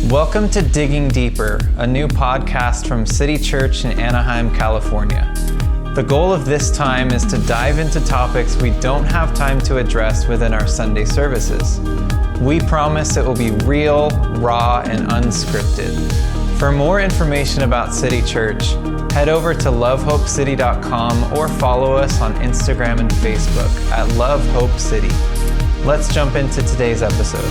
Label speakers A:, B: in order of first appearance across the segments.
A: Welcome to Digging Deeper, a new podcast from City Church in Anaheim, California. The goal of this time is to dive into topics we don't have time to address within our Sunday services. We promise it will be real, raw, and unscripted. For more information about City Church, head over to lovehopecity.com or follow us on Instagram and Facebook at Love Hope City. Let's jump into today's episode.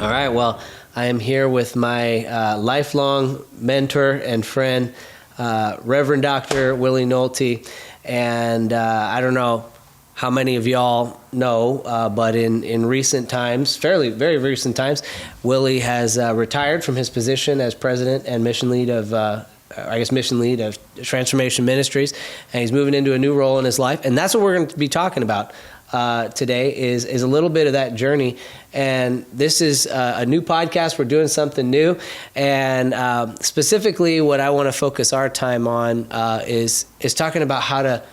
B: All right, well, I am here with my lifelong mentor and friend, Reverend Dr. Willie Nolte, and I don't know how many of y'all know, but in recent times, very recent times, Willie has retired from his position as president and mission lead of Transformation Ministries, and he's moving into a new role in his life, and that's what we're going to be talking about today is a little bit of that journey. And this is a new podcast. We're doing something new, and specifically what I want to focus our time on is talking about how to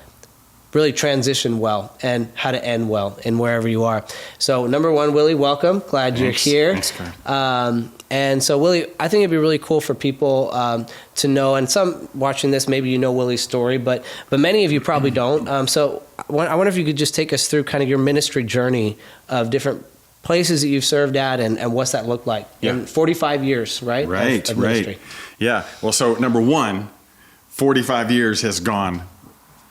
B: really transition well and how to end well in wherever you are. So number one, Willie, welcome. Glad you're here.
C: Thanks, Kyle.
B: And so, Willie, I think it'd be really cool for people to know, and some watching this, maybe you know Willie's story, but many of you probably don't. So I wonder if you could just take us through kind of your ministry journey of different places that you've served at and what's that looked like.
C: Yeah.
B: In 45 years, right?
C: Right,
B: of ministry.
C: right. Yeah. Well, so number one, 45 years has gone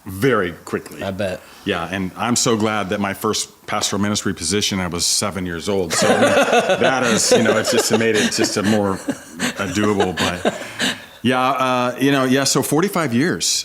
C: very quickly.
B: I bet.
C: Yeah, and I'm so glad that my first pastoral ministry position, I was 7 years old. So that is, it's just made it just a more doable. But yeah, so 45 years,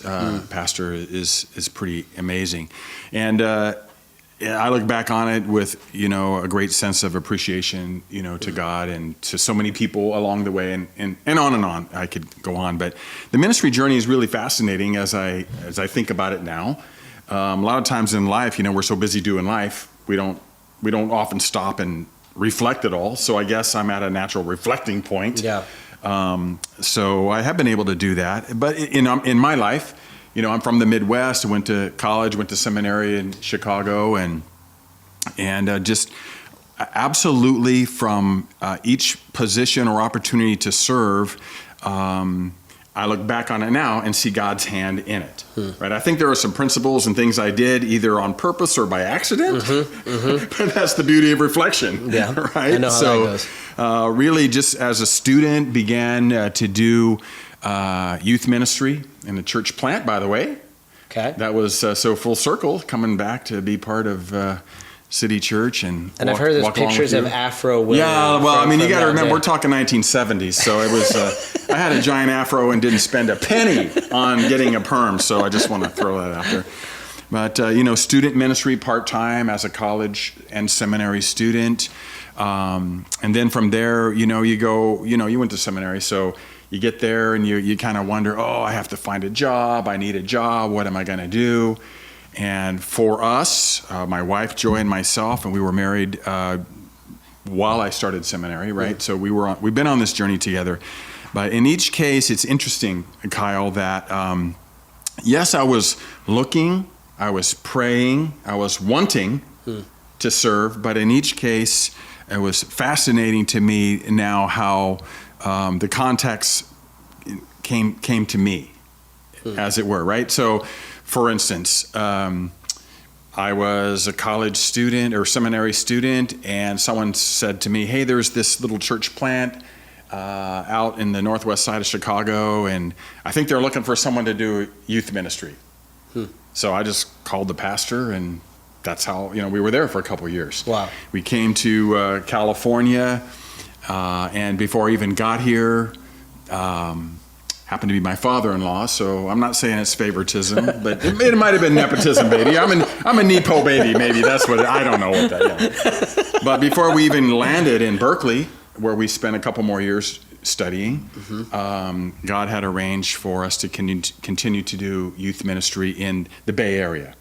C: pastor, is pretty amazing. And I look back on it with, a great sense of appreciation, to God and to so many people along the way, and on. I could go on, but the ministry journey is really fascinating as I think about it now. A lot of times in life, we're so busy doing life, we don't often stop and reflect at all. So I guess I'm at a natural reflecting point.
B: Yeah.
C: So I have been able to do that, but in my life, I'm from the Midwest. I went to college, went to seminary in Chicago, and just absolutely from each position or opportunity to serve, I look back on it now and see God's hand in it. Right? I think there are some principles and things I did either on purpose or by accident, but that's the beauty of reflection.
B: Yeah,
C: right.
B: I know how that goes.
C: Really, just as a student, began to do youth ministry in a church plant, by the way.
B: Okay.
C: That was so full circle, coming back to be part of City Church. And
B: I've heard there's pictures of Afro Willie.
C: Yeah, well, you got to remember,
B: day.
C: we're talking 1970s, so it was, I had a giant afro and didn't spend a penny on getting a perm, so I just want to throw that out there. But, student ministry part-time as a college and seminary student. And then from there, you go, you went to seminary, so you get there and you kind of wonder, I have to find a job. I need a job. What am I going to do? And for us, my wife, Joy, and myself, and we were married while I started seminary, right? Mm. So we've been on this journey together. But in each case, it's interesting, Kyle, that yes, I was looking, I was praying, I was wanting to serve, but in each case, it was fascinating to me now how the context came to me, as it were, right? So, for instance, I was a college student or seminary student, and someone said to me, hey, there's this little church plant out in the northwest side of Chicago, and I think they're looking for someone to do youth ministry. So I just called the pastor, and that's how, we were there for a couple of years.
B: Wow. We
C: came to California, and before I even got here, happened to be my father-in-law, so I'm not saying it's favoritism, but it might have been nepotism, baby. I'm a Nepo baby, maybe. That's what I don't know what that is. But before we even landed in Berkeley, where we spent a couple more years studying, God had arranged for us to continue to do youth ministry in the Bay Area.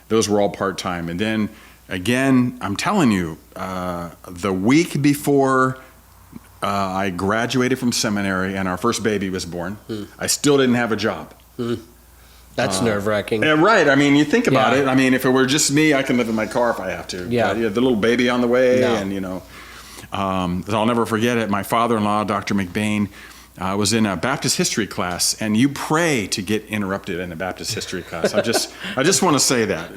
C: Those were all part-time. And then, again, I'm telling you, the week before I graduated from seminary and our first baby was born, I still didn't have a job.
B: That's nerve-wracking.
C: Yeah, right. I mean, you think about
B: Yeah.
C: it. I mean, if it were just me, I can live in my car if I have to.
B: Yeah.
C: But, the little baby on the way,
B: No.
C: and I'll never forget it. My father-in-law, Dr. McBain, was in a Baptist history class, and you pray to get interrupted in a Baptist history class. I just want to say that.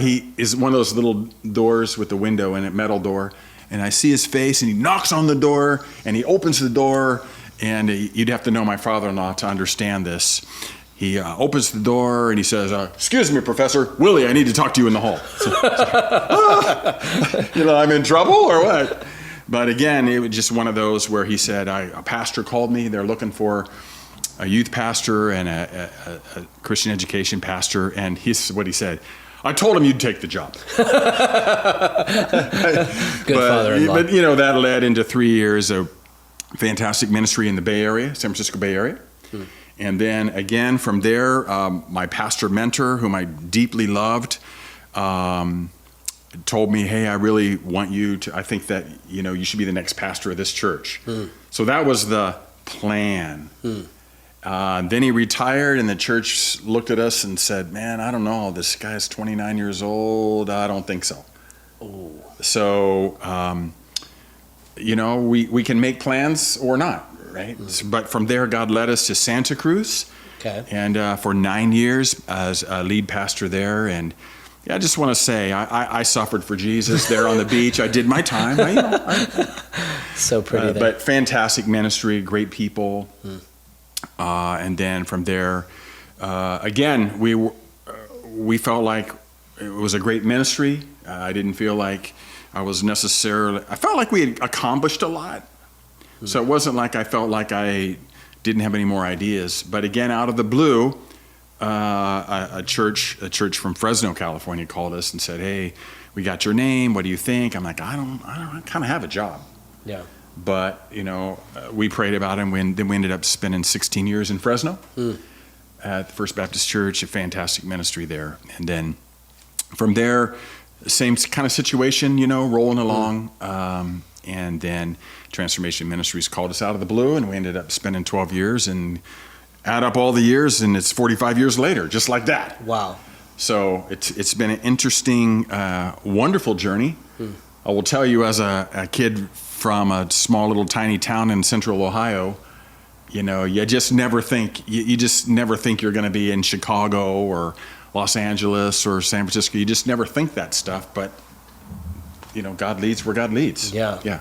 C: He is one of those little doors with the window in it, metal door, and I see his face, and he knocks on the door, and he opens the door, and you'd have to know my father-in-law to understand this. He opens the door and he says, "Excuse me, Professor Willie, I need to talk to you in the hall." I'm in trouble or what? But again, it was just one of those where he said, a pastor called me. They're looking for a youth pastor and a Christian education pastor. And he's what he said. I told him you'd take the job.
B: Good father-in-law.
C: But, that led into 3 years of fantastic ministry in the Bay Area, San Francisco Bay Area. And then again, from there, my pastor mentor, whom I deeply loved, told me, "Hey, I really want you to, I think that, you should be the next pastor of this church." So that was the plan. Then he retired, and the church looked at us and said, "Man, I don't know. This guy's 29 years old. I don't think so."
B: Oh.
C: So, we can make plans or not. Right? But from there, God led us to Santa Cruz, and for 9 years as a lead pastor there. And I just want to say, I suffered for Jesus there on the beach. I did my time.
B: So pretty there.
C: But fantastic ministry, great people. And then from there, again, we felt like it was a great ministry. I didn't feel like I felt like we had accomplished a lot. So it wasn't like I felt like I didn't have any more ideas. But again, out of the blue, a church from Fresno, California called us and said, "Hey, we got your name. What do you think?" I'm like, I kind of have a job.
B: Yeah.
C: But, we prayed about it, and then we ended up spending 16 years in Fresno at the First Baptist Church, a fantastic ministry there. And then from there, same kind of situation, rolling along. And then Transformation Ministries called us out of the blue, and we ended up spending 12 years, and add up all the years, and it's 45 years later, just like that.
B: Wow.
C: So it's been an interesting, wonderful journey. I will tell you, as a kid from a small little tiny town in central Ohio, you just never think you're going to be in Chicago or Los Angeles or San Francisco. You just never think that stuff, but God leads where God leads.
B: Yeah.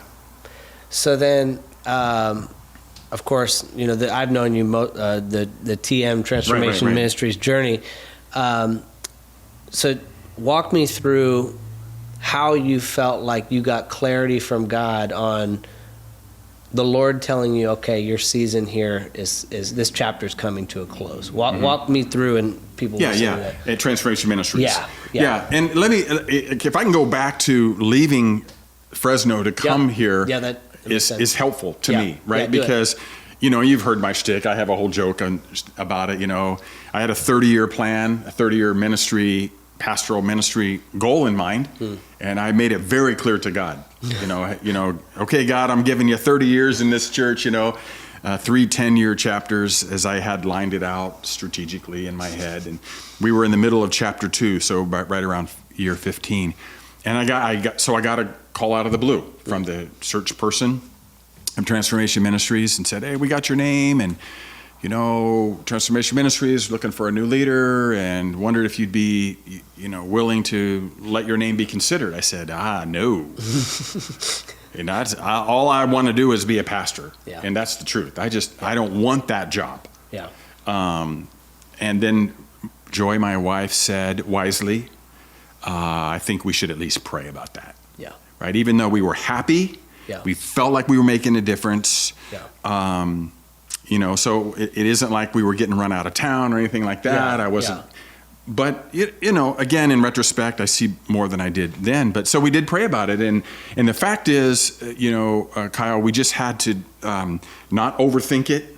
B: So then, of course, I've known you the TM Transformation
C: Right.
B: Ministries journey. So walk me through how you felt like you got clarity from God on the Lord telling you, "Okay, your season here is this chapter's coming to a close." Walk me through, and people listening to that.
C: At Transformation Ministries.
B: Yeah.
C: And let me, if I can go back to leaving Fresno to come here,
B: that makes sense.
C: is helpful to me, right?
B: Yeah, do it.
C: Because you've heard my shtick. I have a whole joke about it. I had a 30-year plan, a 30-year pastoral ministry goal in mind, and I made it very clear to God. Okay, God, I'm giving you 30 years in this church. 3 10-year chapters, as I had lined it out strategically in my head, and we were in the middle of chapter 2, so right around year 15, and I got a call out of the blue from the search person of Transformation Ministries and said, "Hey, we got your name, and Transformation Ministries looking for a new leader, and wondered if you'd be, willing to let your name be considered." I said, no. And all I want to do is be a pastor.
B: Yeah.
C: And that's the truth. I don't want that job.
B: Yeah.
C: And then Joy, my wife, said wisely, I think we should at least pray about that.
B: Yeah.
C: Right? Even though we were happy, we felt like we were making a difference.
B: Yeah.
C: So it isn't like we were getting run out of town or anything like that. I wasn't. But, again, in retrospect, I see more than I did then. But so we did pray about it. And the fact is, Kyle, we just had to not overthink it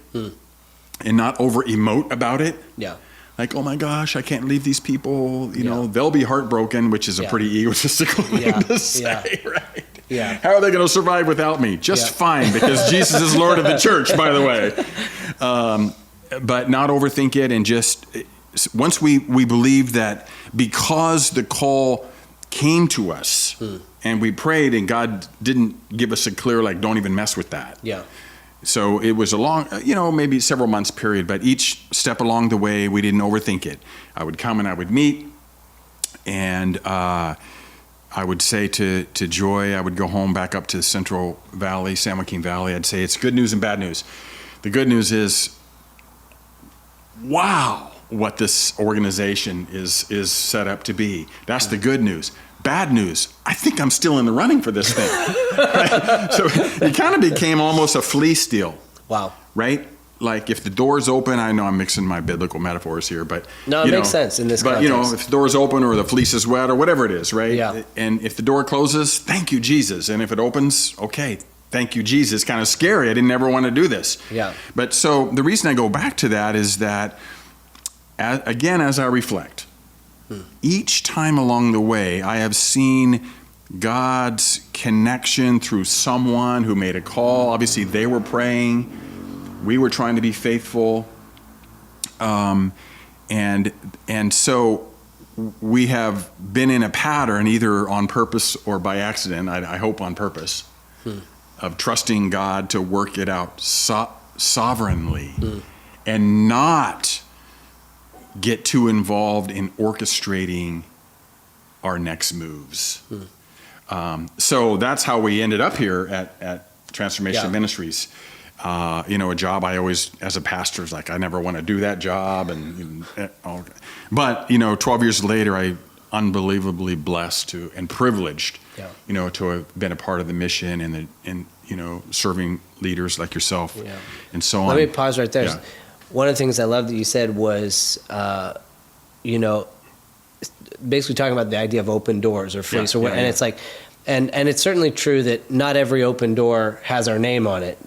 C: and not over-emote about it.
B: Yeah.
C: Like, oh, my gosh, I can't leave these people. They'll be heartbroken, which is a pretty egotistical thing to say, right?
B: Yeah.
C: How are they going to survive without me? Just fine, because Jesus is Lord of the church, by the way. But not overthink it, and just, once we believed that because the call came to us and we prayed and God didn't give us a clear, like, don't even mess with that.
B: Yeah.
C: So it was a long, maybe several months period, but each step along the way, we didn't overthink it. I would come and I would meet, and I would say to Joy, I would go home back up to the Central Valley, San Joaquin Valley. I'd say, it's good news and bad news. The good news is, wow, what this organization is set up to be. That's the good news. Bad news, I think I'm still in the running for this thing. Right? So it kind of became almost a fleece deal.
B: Wow.
C: Right? Like, if the door's open, I know I'm mixing my biblical metaphors here, but
B: no, it makes sense in this context.
C: But if the door's open or the fleece is wet or whatever it is, right?
B: Yeah.
C: And if the door closes, thank you, Jesus. And if it opens, okay, thank you, Jesus. Kind of scary. I didn't ever want to do this.
B: Yeah.
C: But so the reason I go back to that is that, as I reflect, each time along the way, I have seen God's connection through someone who made a call. Obviously, they were praying. We were trying to be faithful. And so we have been in a pattern, either on purpose or by accident, I hope on purpose, of trusting God to work it out sovereignly and not get too involved in orchestrating our next moves. So that's how we ended up here at Transformation Ministries. A job I always, as a pastor, is like, I never want to do that job. But 12 years later, I unbelievably blessed and privileged, to have been a part of the mission and serving leaders like yourself and so on.
B: Let me pause right there.
C: Yeah.
B: One of the things I love that you said was, basically talking about the idea of open doors or fleece and it's like, and it's certainly true that not every open door has our name on it,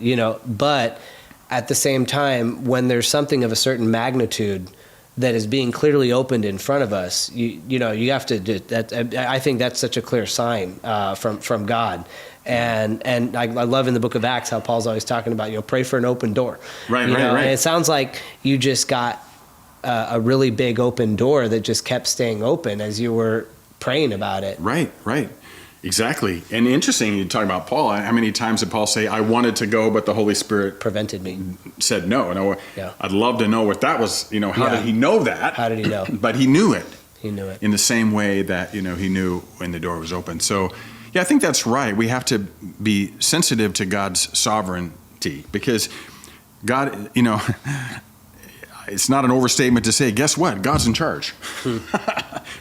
B: but at the same time, when there's something of a certain magnitude that is being clearly opened in front of us, you have to do that. I think that's such a clear sign from God. And I love in the book of Acts how Paul's always talking about, pray for an open door. Right. And it sounds like you just got a really big open door that just kept staying open as you were praying about it. Right.
C: Exactly. And interesting, you talk about Paul. How many times did Paul say, I wanted to go, but the Holy Spirit
B: prevented me,
C: said no? And I'd love to know what that was. How did he know that?
B: How did he know?
C: But he knew it.
B: He knew it.
C: In the same way that, he knew when the door was open. So, I think that's right. We have to be sensitive to God's sovereignty, because God, it's not an overstatement to say, guess what? God's in charge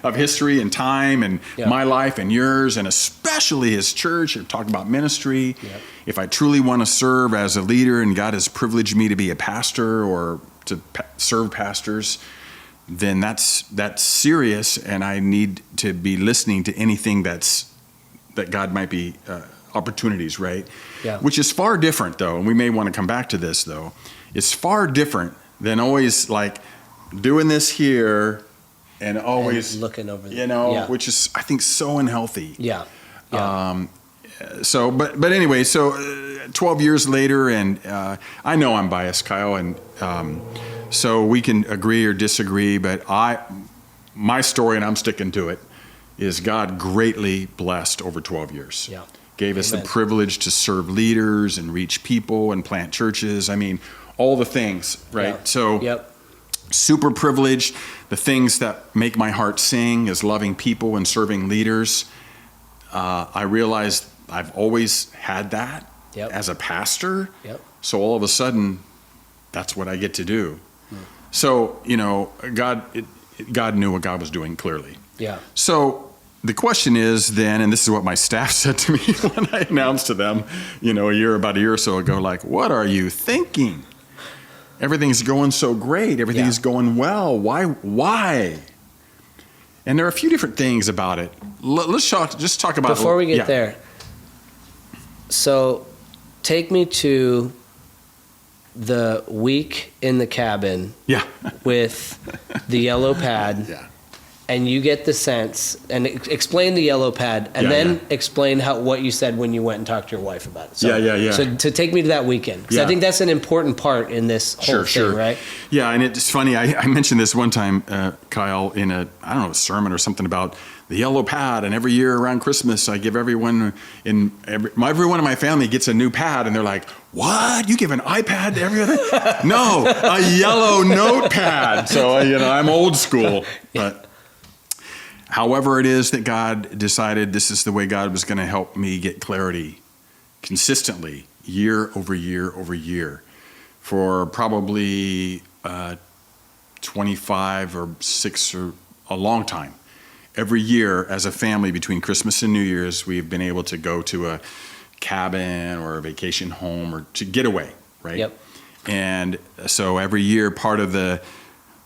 C: of history and time and my life and yours, and especially his church. You're talking about ministry. Yep. If I truly want to serve as a leader and God has privileged me to be a pastor or to serve pastors, then that's serious, and I need to be listening to anything that God might be opportunities, right? Yeah. Which is far different, though, and we may want to come back to this, though. It's far different than always like doing this here and always
B: and looking over there.
C: Which is, I think, so unhealthy.
B: Yeah.
C: But anyway, 12 years later, and I know I'm biased, Kyle, and so we can agree or disagree, but my story, and I'm sticking to it, is God greatly blessed over 12 years. Yeah. Gave us the privilege to serve leaders and reach people and plant churches. I mean, all the things, right? Yeah. So super privileged. The things that make my heart sing is loving people and serving leaders. I realized I've always had that as a pastor. Yep. So all of a sudden, that's what I get to do. So, God knew what God was doing clearly. Yeah. So the question is then, and this is what my staff said to me when I announced to them, about a year or so ago, like, what are you thinking? Everything's going so great. Everything's going well. Why? And there are a few different things about it. Let's just talk about...
B: Before we get there, so take me to the week in the cabin with the yellow pad and you get the sense, and explain the yellow pad, and then explain what you said when you went and talked to your wife about it. So, So to take me to that weekend, because I think that's an important part in this whole thing, right?
C: Yeah, and it's funny. I mentioned this one time, Kyle, in a sermon or something about the yellow pad, and every year around Christmas, I give everyone everyone in my family gets a new pad, and they're like, "What? You give an iPad to everyone?" No, a yellow notepad. So I'm old school, but. However it is that God decided this is the way God was going to help me get clarity consistently, year over year over year, for probably 25 or 6 or a long time. Every year as a family between Christmas and New Year's, we've been able to go to a cabin or a vacation home or to get away, right?
B: Yep.
C: And so every year part of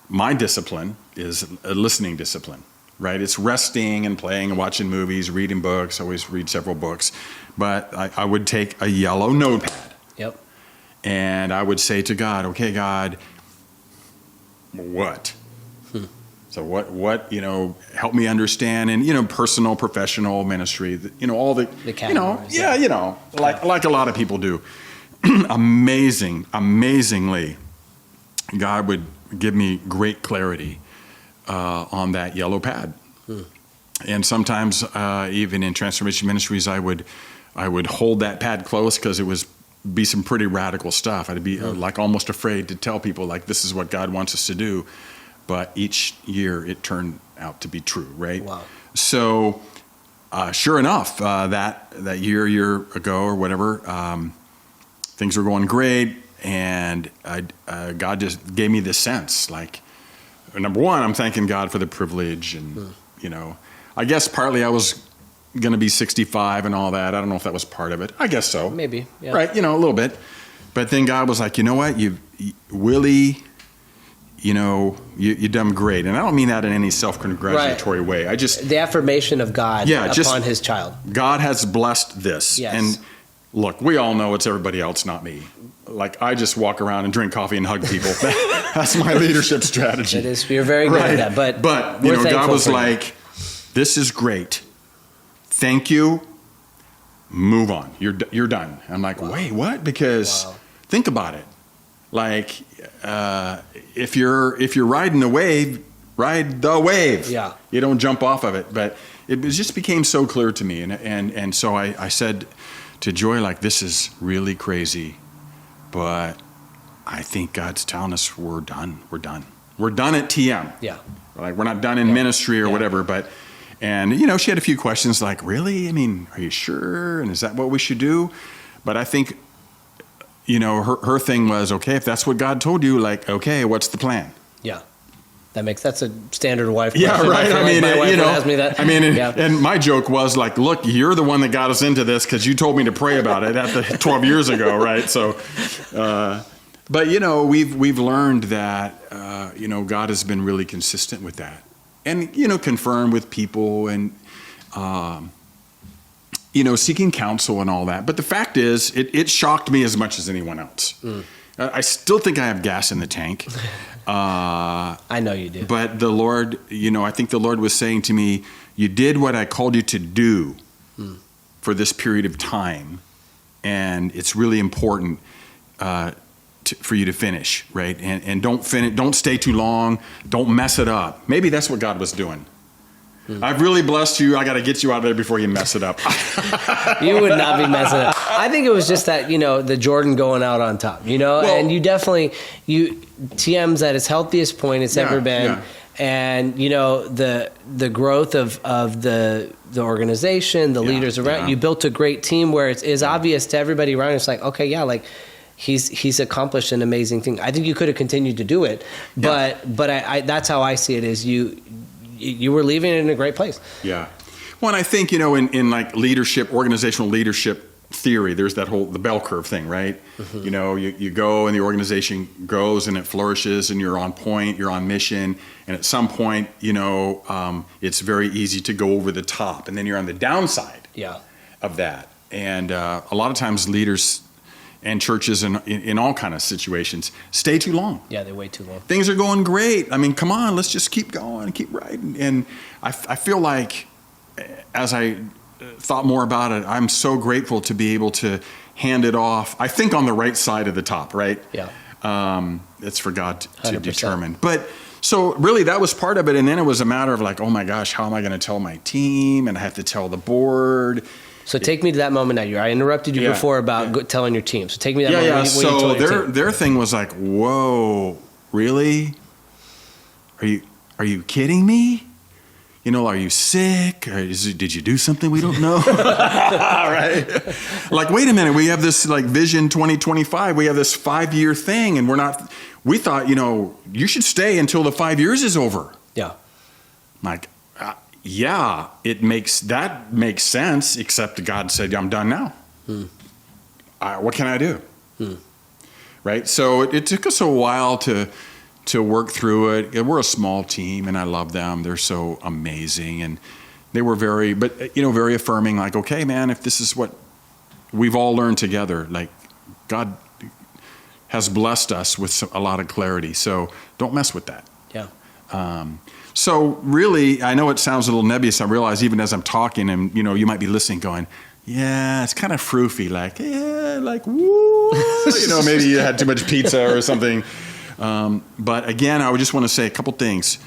C: my discipline is a listening discipline. Right, it's resting and playing and watching movies, reading books. I always read several books, but I would take a yellow notepad.
B: Yep.
C: And I would say to God, "Okay, God, what?" So what? Help me understand, and personal, professional, ministry. All the categories. Like a lot of people do. Amazingly, God would give me great clarity. On that yellow pad. And sometimes even in Transformation Ministries, I would hold that pad close because it was be some pretty radical stuff. I'd be like almost afraid to tell people like this is what God wants us to do. But each year it turned out to be true, right?
B: Wow.
C: So sure enough, that year ago or whatever, things were going great, and God just gave me this sense like, number one, I'm thanking God for the privilege, and I guess partly I was going to be 65 and all that. I don't know if that was part of it. I guess so.
B: Maybe, yeah.
C: Right, a little bit. But then God was like, you know what, Willie, you done great, and I don't mean that in any self-congratulatory way. I just
B: the affirmation of God upon His child.
C: God has blessed this, and look, we all know it's everybody else, not me. Like I just walk around and drink coffee and hug people. That's my leadership strategy.
B: It is. You're very good at that.
C: But God was like, "This is great. Thank you. Move on. You're done." I'm like, "Wait, what?" Because think about it. Like if you're riding a wave, ride the wave.
B: Yeah.
C: You don't jump off of it. But it just became so clear to me, and so I said to Joy, like, "This is really crazy, but I think God's telling us we're done. We're done. We're done at TM.
B: Yeah.
C: Like we're not done in ministry or whatever." But, and she had a few questions like, "Really? I mean, are you sure? And is that what we should do?" But I think, her thing was, okay, if that's what God told you, like, okay, what's the plan?
B: Yeah. That's a standard wife question.
C: Yeah, right.
B: I mean, my wife would ask me that.
C: I mean, and my joke was like, "Look, you're the one that got us into this because you told me to pray about it 12 years ago, right?" So, but we've learned that God has been really consistent with that, and confirmed with people, and seeking counsel and all that. But the fact is, it shocked me as much as anyone else. I still think I have gas in the tank.
B: I know you do.
C: But the Lord, I think the Lord was saying to me, "You did what I called you to do for this period of time, and it's really important for you to finish, right? And don't stay too long. Don't mess it up." Maybe that's what God was doing. I've really blessed you. I got to get you out of there before you mess it up.
B: You would not be messing up. I think it was just that, the Jordan going out on top, and you definitely, TM's at its healthiest point it's ever been.
C: Yeah.
B: And, the growth of the organization, the leaders around, you built a great team where it is obvious to everybody around. It's like, okay, he's accomplished an amazing thing. I think you could have continued to do it, but I that's how I see it is you were leaving it in a great place.
C: Yeah. Well, and I think, in like leadership, organizational leadership theory, there's the bell curve thing, right? Mm-hmm. You go and the organization grows and it flourishes and you're on point, you're on mission. And at some point, it's very easy to go over the top, and then you're on the downside of that. And a lot of times leaders and churches in all kind of situations stay too long.
B: Yeah, they wait too long.
C: Things are going great. I mean, come on, let's just keep going, keep riding. And I feel like as I thought more about it, I'm so grateful to be able to hand it off, I think on the right side of the top, right?
B: Yeah.
C: It's for God to
B: 100%.
C: determine. But so really that was part of it. And then it was a matter of like, oh my gosh, how am I going to tell my team? And I have to tell the board.
B: So take me to that moment now. I interrupted you before about telling your team. So take me to that moment when you told your team.
C: Their thing was like, whoa, really? Are you kidding me? You know, are you sick? Or did you do something we don't know? Right? Like, wait a minute, we have this like Vision 2025. We have this 5-year thing, and we thought, you should stay until the 5 years is over.
B: Yeah.
C: Like, yeah, that makes sense, except God said, I'm done now. What can I do? Right? So it took us a while to work through it. We're a small team, and I love them. They're so amazing, and they were very affirming. Like, okay, man, if this is what we've all learned together, like God has blessed us with a lot of clarity. So don't mess with that.
B: Yeah.
C: So really, I know it sounds a little nebulous. I realize even as I'm talking, and you might be listening, going, yeah, it's kind of froofy. Like, yeah, like woo. Maybe you had too much pizza or something. But again, I would just want to say a couple things.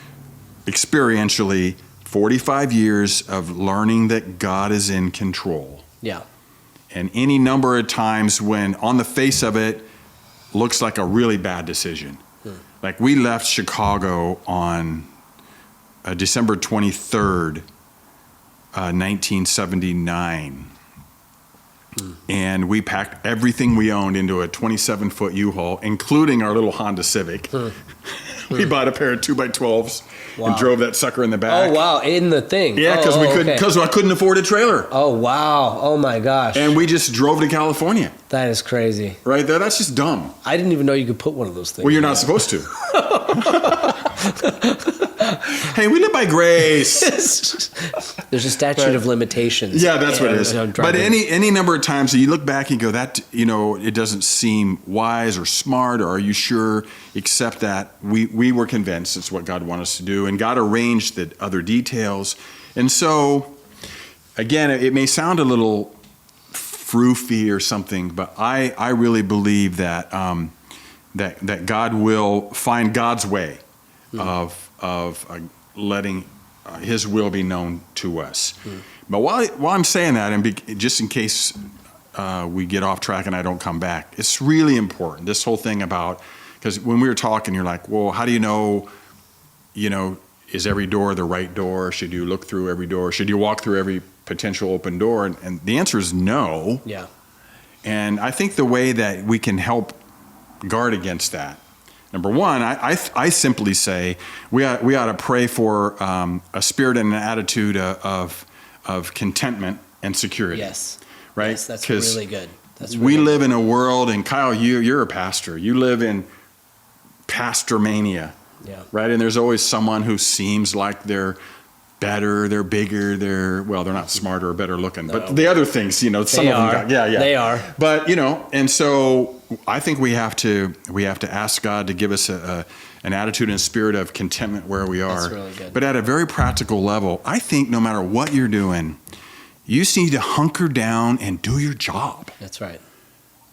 C: Experientially, 45 years of learning that God is in control.
B: Yeah.
C: And any number of times when on the face of it looks like a really bad decision. Like we left Chicago on December 23rd, 1979. And we packed everything we owned into a 27-foot U-Haul, including our little Honda Civic. We bought a pair of 2x12s and drove that sucker in the back.
B: Oh, wow. In the thing.
C: Yeah, because I couldn't afford a trailer.
B: Oh, wow. Oh, my gosh.
C: And we just drove to California.
B: That is crazy.
C: Right there. That's just dumb.
B: I didn't even know you could put one of those things.
C: Well, you're not supposed to. Hey, we live by grace.
B: There's a statute of limitations.
C: Yeah, that's what it is. But any number of times you look back and go, that it doesn't seem wise or smart, or are you sure? Except that we were convinced it's what God wanted us to do, and God arranged the other details. And so, again, it may sound a little froofy or something, but I really believe that that God will find God's way of letting His will be known to us. But while I'm saying that, and just in case we get off track and I don't come back, it's really important, this whole thing about, because when we were talking, you're like, well, how do you know, is every door the right door? Should you look through every door? Should you walk through every potential open door? And the answer is no. Yeah. And I think the way that we can help guard against that, number one, I simply say we ought to pray for a spirit and an attitude of contentment and security. Yes. Right?
B: Yes, that's really good.
C: We live in a world, and Kyle, you're a pastor. You live in pastor mania. Yeah. Right? And there's always someone who seems like they're better, they're bigger, they're not smarter or better looking. No. But the other things, some of them they are. But, and so I think we have to ask God to give us an attitude and a spirit of contentment where we are. That's really good. But at a very practical level, I think no matter what you're doing, you just need to hunker down and do your job.
B: That's right.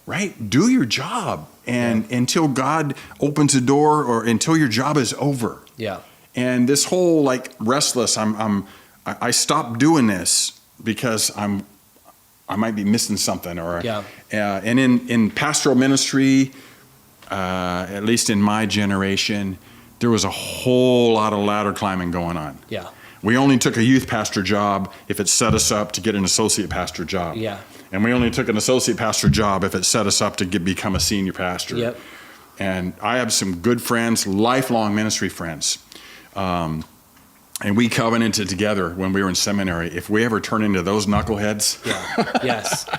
C: Right? Do your job. And until God opens a door, or until your job is over. Yeah. And this whole restless, I stopped doing this because I might be missing something, or and in pastoral ministry, at least in my generation, there was a whole lot of ladder climbing going on. Yeah. We only took a youth pastor job if it set us up to get an associate pastor job. Yeah. And we only took an associate pastor job if it set us up to become a senior pastor. Yep. And I have some good friends, lifelong ministry friends. And we covenanted together when we were in seminary. If we ever turn into those knuckleheads,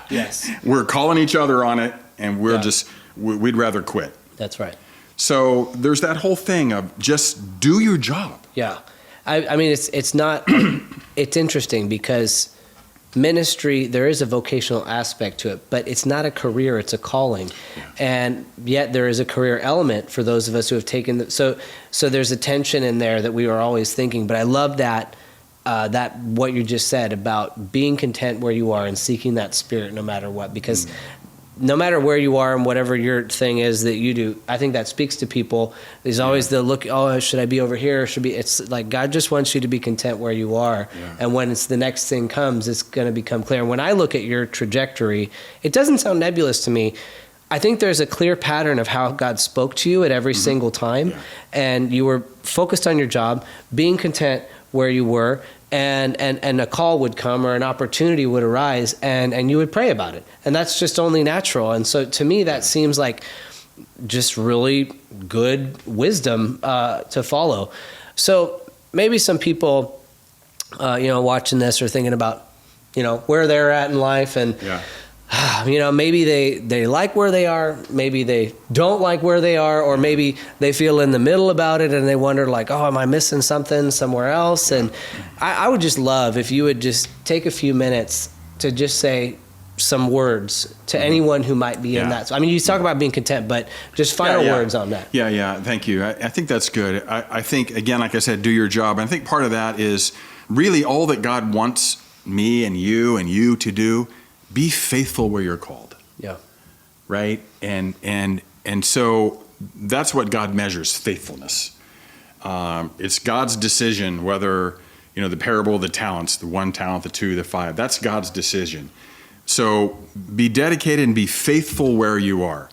C: yes, we're calling each other on it, and we'd rather quit.
B: That's right.
C: So there's that whole thing of just do your job.
B: Yeah. I mean, it's not, it's interesting because ministry, there is a vocational aspect to it, but it's not a career, it's a calling. And yet there is a career element for those of us who have taken so there's a tension in there that we are always thinking. But I love that what you just said about being content where you are and seeking that spirit no matter what, because no matter where you are and whatever your thing is that you do, I think that speaks to people. There's always the look, oh, should I be over here? It's like God just wants you to be content where you are. Yeah. And when it's the next thing comes, it's going to become clear. When I look at your trajectory, it doesn't sound nebulous to me. I think there's a clear pattern of how God spoke to you at every single time. Yeah. And you were focused on your job, being content where you were, and a call would come or an opportunity would arise, and you would pray about it. And that's just only natural. And so to me, that seems like just really good wisdom to follow. So maybe some people, watching this are thinking about, where they're at in life, and maybe they like where they are, maybe they don't like where they are, or maybe they feel in the middle about it and they wonder like, oh, am I missing something somewhere else? And I would just love if you would just take a few minutes to just say some words to anyone who might be in that. So, I mean, you talk about being content, but just final words on that.
C: Yeah. Thank you. I think that's good. I think, again, like I said, do your job. And I think part of that is really all that God wants me and you to do. Be faithful where you're called.
B: Yeah.
C: Right? And so that's what God measures, faithfulness. It's God's decision whether, the parable of the talents, the 1 talent, the 2, the 5, that's God's decision. So be dedicated and be faithful where you are.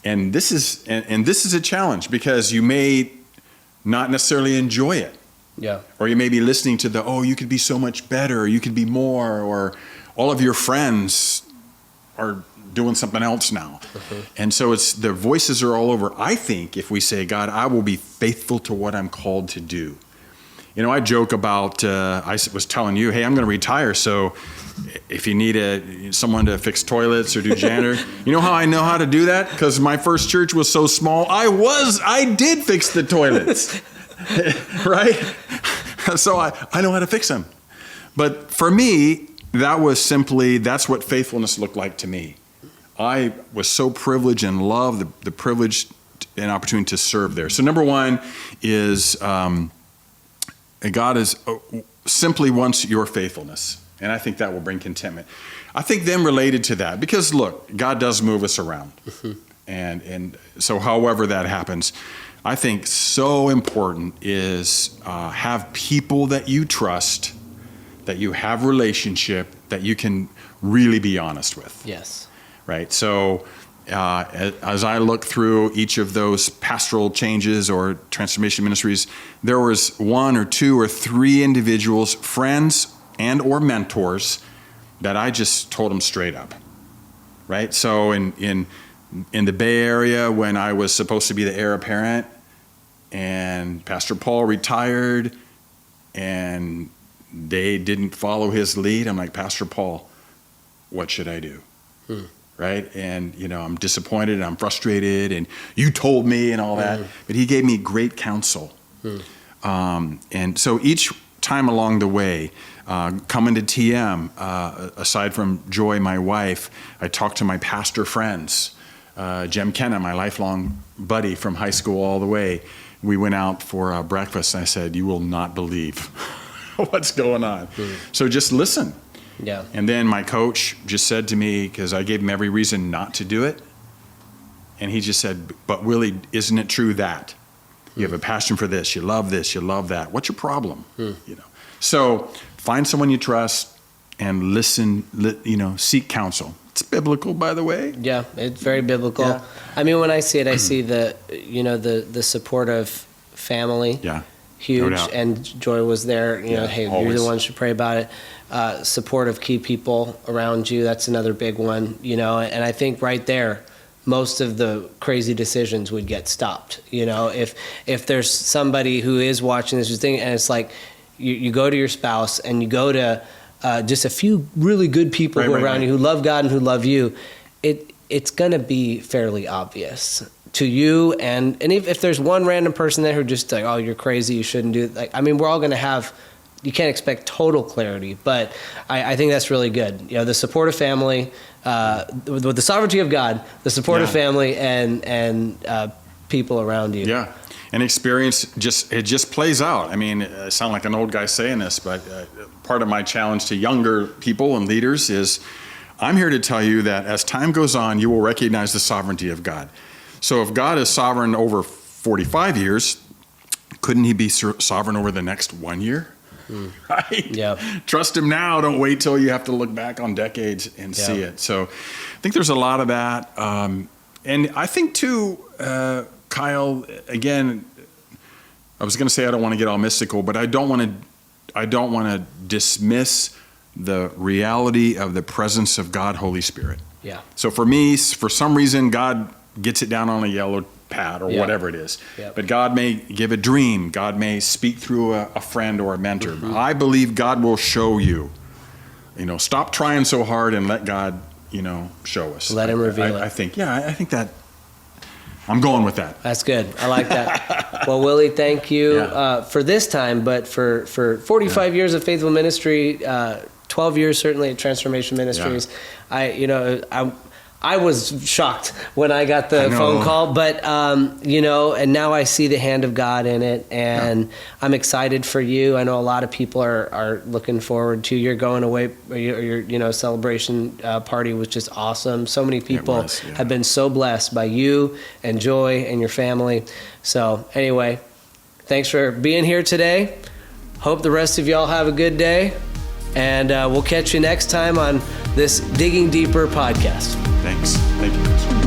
C: And this is a challenge because you may not necessarily enjoy it.
B: Yeah.
C: Or you may be listening to you could be so much better, or you could be more, or all of your friends are doing something else now. And so the voices are all over. I think if we say, God, I will be faithful to what I'm called to do. I joke about, I was telling you, hey, I'm going to retire. So if you need someone to fix toilets or do janitor, you know how I know how to do that? Because my first church was so small. I did fix the toilets, right? So I know how to fix them. But for me, that's what faithfulness looked like to me. I was so privileged and loved the privilege and opportunity to serve there. So number one is God simply wants your faithfulness. And I think that will bring contentment. I think then related to that, because look, God does move us around. And so however that happens, I think so important is have people that you trust, that you have relationship, that you can really be honest with.
B: Yes.
C: Right? So as I look through each of those pastoral changes or Transformation Ministries, there was 1 or 2 or 3 individuals, friends and or mentors, that I just told them straight up. Right? So in the Bay Area, when I was supposed to be the heir apparent, and Pastor Paul retired, and they didn't follow his lead, I'm like, Pastor Paul, what should I do? Right? And, I'm disappointed and I'm frustrated, and you told me and all that. But he gave me great counsel. And so each time along the way, coming to TM, aside from Joy, my wife, I talked to my pastor friends. Jem Kenna, my lifelong buddy from high school all the way. We went out for breakfast, and I said, you will not believe what's going on. So just listen.
B: Yeah.
C: And then my coach just said to me, because I gave him every reason not to do it, and he just said, but Willie, isn't it true that you have a passion for this, you love that? What's your problem? So find someone you trust and listen, seek counsel. It's biblical, by the way.
B: Yeah, it's very biblical. Yeah. I mean, when I see it, I see the support of family.
C: Yeah.
B: Huge.
C: No doubt.
B: And Joy was there, hey,
C: always.
B: you're the one who should pray about it. Support of key people around you, that's another big one, and I think right there, most of the crazy decisions would get stopped. If there's somebody who is watching this thing, and it's like you go to your spouse and you go to just a few really good people who are around you, who love God and who love you, it's going to be fairly obvious to you. And if there's one random person there who just like, oh, you're crazy, you shouldn't do it. Like, I mean, we're all going to have you can't expect total clarity, but I think that's really good. You know, the supportive family, with the sovereignty of God, the supportive family, and people around you.
C: Yeah. And experience just plays out. I mean, I sound like an old guy saying this, but part of my challenge to younger people and leaders is I'm here to tell you that as time goes on, you will recognize the sovereignty of God. So if God is sovereign over 45 years, couldn't he be sovereign over the next 1 year? Right?
B: Yeah.
C: Trust him now. Don't wait till you have to look back on decades and see it. So I think there's a lot of that. And I think too, Kyle, again, I was going to say I don't want to get all mystical, but I don't want to dismiss the reality of the presence of God, Holy Spirit.
B: Yeah.
C: So for me, for some reason, God gets it down on a yellow pad or whatever it is.
B: Yeah.
C: But God may give a dream. God may speak through a friend or a mentor. Mm-hmm. I believe God will show you. You know, stop trying so hard and let God, show us.
B: Let him reveal it.
C: I think that I'm going with that.
B: That's good. I like that. Well, Willie, thank you for this time, but for 45 years of faithful ministry, 12 years certainly at Transformation Ministries. I was shocked when I got the phone call, but and now I see the hand of God in it, and I'm excited for you. I know a lot of people are looking forward to your going away, your celebration party was just awesome. So many people have been so blessed by you and Joy and your family. So anyway, thanks for being here today. Hope the rest of y'all have a good day, and we'll catch you next time on this Digging Deeper podcast.
C: Thanks. Thank you, Chris.